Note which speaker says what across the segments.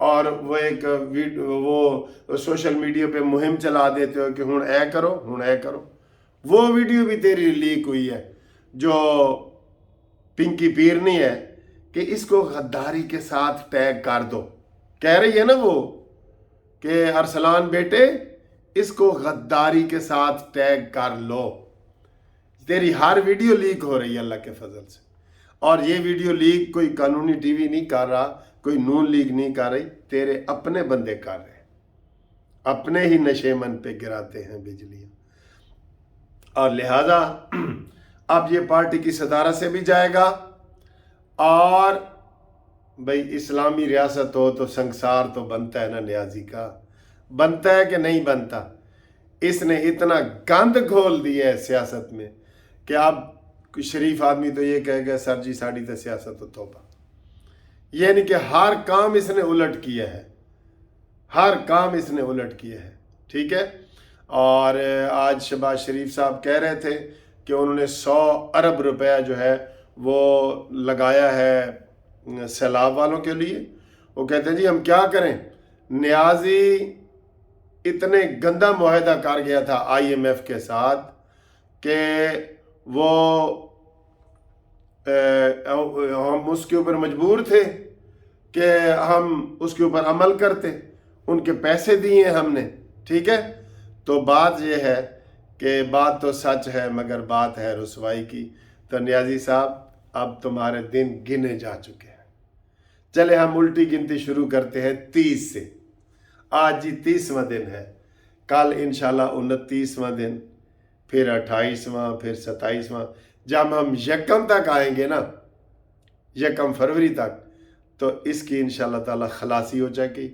Speaker 1: اور وہ ایک وہ سوشل میڈیا پہ مہم چلا دیتے ہو کہ ہن اے کرو. وہ ویڈیو بھی تیری لیک ہوئی ہے جو پنکی پیرنی ہے کہ اس کو غداری کے ساتھ ٹیگ کر دو. کہہ رہی ہے نا وہ کہ ارسلان بیٹے اس کو غداری کے ساتھ ٹیگ کر لو. تیری ہر ویڈیو لیک ہو رہی ہے اللہ کے فضل سے. اور یہ ویڈیو لیک کوئی قانونی ٹی وی نہیں کر رہا, کوئی نون لیگ نہیں کر رہی, تیرے اپنے بندے کر رہے ہیں, اپنے ہی نشے من پہ گراتے ہیں بجلیاں. اور لہذا اب یہ پارٹی کی صدارت سے بھی جائے گا. اور بھئی اسلامی ریاست ہو تو سنگسار تو بنتا ہے نا نیازی کا, بنتا ہے کہ نہیں بنتا. اس نے اتنا گند گھول دیا ہے سیاست میں کہ اب شریف آدمی تو یہ کہے گا سر جی ساڑی تو سیاست تو توبہ. یعنی کہ ہر کام اس نے الٹ کیا ہے, ہر کام اس نے الٹ کیا ہے. ٹھیک ہے. اور آج شہباز شریف صاحب کہہ رہے تھے کہ انہوں نے 100 ارب روپیہ جو ہے وہ لگایا ہے سیلاب والوں کے لیے. وہ کہتے ہیں جی ہم کیا کریں, نیازی اتنے گندا معاہدہ کر گیا تھا IMF کے ساتھ کہ وہ ہم اس کے اوپر مجبور تھے کہ ہم اس کے اوپر عمل کرتے, ان کے پیسے دیے ہم نے. ٹھیک ہے. تو بات یہ ہے کہ بات تو سچ ہے مگر بات ہے رسوائی کی. تو نیازی صاحب اب تمہارے دن گنے جا چکے ہیں. چلے ہم الٹی گنتی شروع کرتے ہیں 30 سے. آج جی 30واں دن ہے, کل انشاءاللہ 29واں دن, پھر 28واں, پھر 27واں. جب ہم 1 تک آئیں گے نا, 1 فروری تک, تو اس کی انشاءاللہ تعالی خلاصی ہو جائے گی.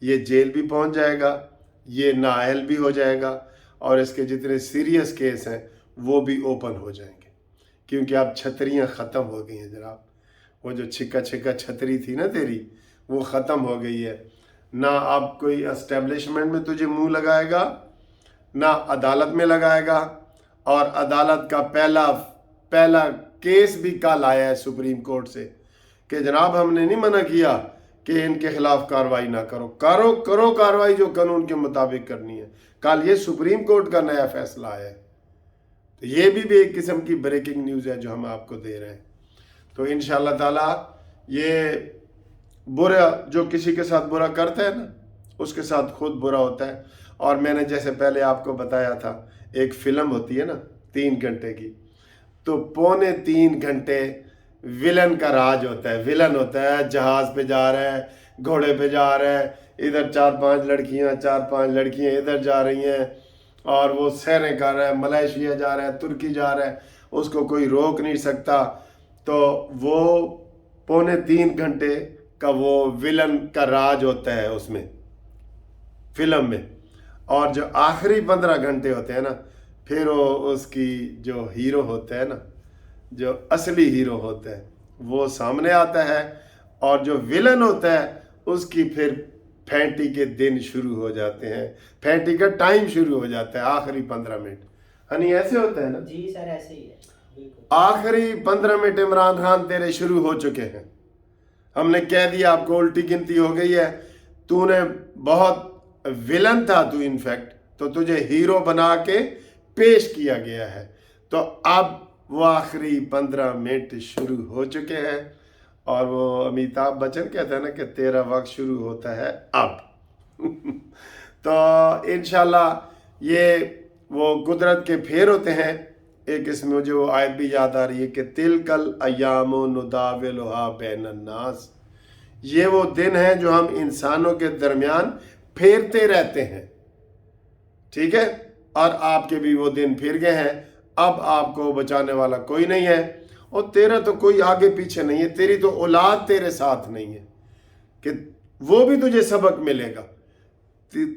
Speaker 1: یہ جیل بھی پہنچ جائے گا, یہ نااہل بھی ہو جائے گا, اور اس کے جتنے سیریس کیس ہیں وہ بھی اوپن ہو جائیں گے. کیونکہ اب چھتریاں ختم ہو گئی ہیں جناب. وہ جو چھکا چھتری تھی نا تیری, وہ ختم ہو گئی ہے. نہ اب کوئی اسٹیبلشمنٹ میں تجھے منہ لگائے گا, نہ عدالت میں لگائے گا. اور عدالت کا پہلا کیس بھی کل آیا ہے سپریم کورٹ سے کہ جناب ہم نے نہیں منع کیا کہ ان کے خلاف کارروائی نہ کرو کارروائی جو قانون کے مطابق کرنی ہے. کل یہ سپریم کورٹ کا نیا فیصلہ آیا ہے. تو یہ بھی ایک قسم کی بریکنگ نیوز ہے جو ہم آپ کو دے رہے ہیں. تو انشاءاللہ تعالی یہ برا جو کسی کے ساتھ برا کرتا ہے نا, اس کے ساتھ خود برا ہوتا ہے. اور میں نے جیسے پہلے آپ کو بتایا تھا, ایک فلم ہوتی ہے نا 3 گھنٹے کی, تو 3.25 گھنٹے ولن کا راج ہوتا ہے. ولن ہوتا ہے جہاز پہ جا رہا ہے, گھوڑے پہ جا رہا ہے, ادھر 4-5 لڑکیاں ادھر جا رہی ہیں, اور وہ سیریں کر رہا ہے, ملائیشیا جا رہا ہے, ترکی جا رہا ہے, اس کو کوئی روک نہیں سکتا. تو وہ 3.25 گھنٹے کا وہ ولن کا راج ہوتا ہے اس میں فلم میں. اور جو آخری 15 گھنٹے ہوتے ہیں نا, پھر وہ اس کی جو ہیرو ہوتا ہے نا, جو اصلی ہیرو ہوتا ہے وہ سامنے آتا ہے, اور جو ولن ہوتا ہے اس کی پھر پھینٹی کے دن شروع ہو جاتے ہیں, پھینٹی کا ٹائم شروع ہو جاتا ہے آخری 15 منٹ. ہنی ایسے ہوتا ہے نا؟
Speaker 2: جی سر ایسے ہی ہے.
Speaker 1: آخری 15 منٹ عمران خان تیرے شروع ہو چکے ہیں. ہم نے کہہ دیا آپ کو الٹی گنتی ہو گئی ہے. تو نے بہت ولن تھا تو انفیکٹ, تو تجھے ہیرو بنا کے پیش کیا گیا ہے. تو اب وہ آخری 15 منٹ شروع ہو چکے ہیں, اور وہ امیتابھ بچن کہتا ہے نا کہ تیرا وقت شروع ہوتا ہے اب. تو انشاءاللہ یہ وہ قدرت کے پھیر ہوتے ہیں. ایک اس میں مجھے وہ آیت بھی یاد آ رہی ہے کہ تلکل ایام نداولھا بین الناس, یہ وہ دن ہیں جو ہم انسانوں کے درمیان پھیرتے رہتے ہیں. ٹھیک ہے. اور آپ کے بھی وہ دن پھر گئے ہیں. اب آپ کو بچانے والا کوئی نہیں ہے, اور تیرا تو کوئی آگے پیچھے نہیں ہے, تیری تو اولاد تیرے ساتھ نہیں ہے کہ وہ بھی تجھے سبق ملے گا.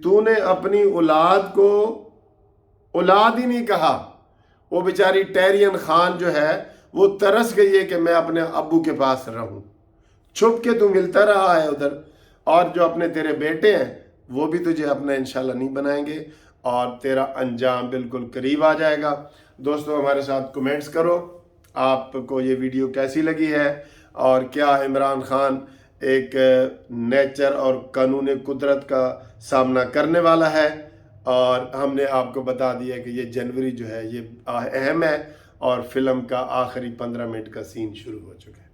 Speaker 1: تو نے اپنی اولاد کو اولاد ہی نہیں کہا. وہ بیچاری ٹیرین خان جو ہے وہ ترس گئی ہے کہ میں اپنے ابو کے پاس رہوں, چھپ کے تو ملتا رہا ہے ادھر. اور جو اپنے تیرے بیٹے ہیں وہ بھی تجھے اپنا انشاءاللہ نہیں بنائیں گے, اور تیرا انجام بالکل قریب آ جائے گا. دوستو ہمارے ساتھ کمنٹس کرو, آپ کو یہ ویڈیو کیسی لگی ہے, اور کیا عمران خان ایک نیچر اور قانون قدرت کا سامنا کرنے والا ہے، اور ہم نے آپ کو بتا دیا کہ یہ جنوری جو ہے یہ اہم ہے، اور فلم کا آخری 15 منٹ کا سین شروع ہو چکا ہے۔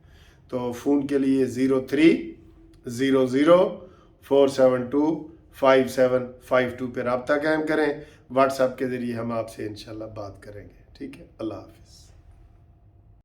Speaker 1: تو فون کے لیے 0300472572 پہ رابطہ قائم کریں۔ واٹس ایپ کے ذریعے ہم آپ سے انشاءاللہ بات کریں گے۔ ٹھیک ہے، اللہ حافظ۔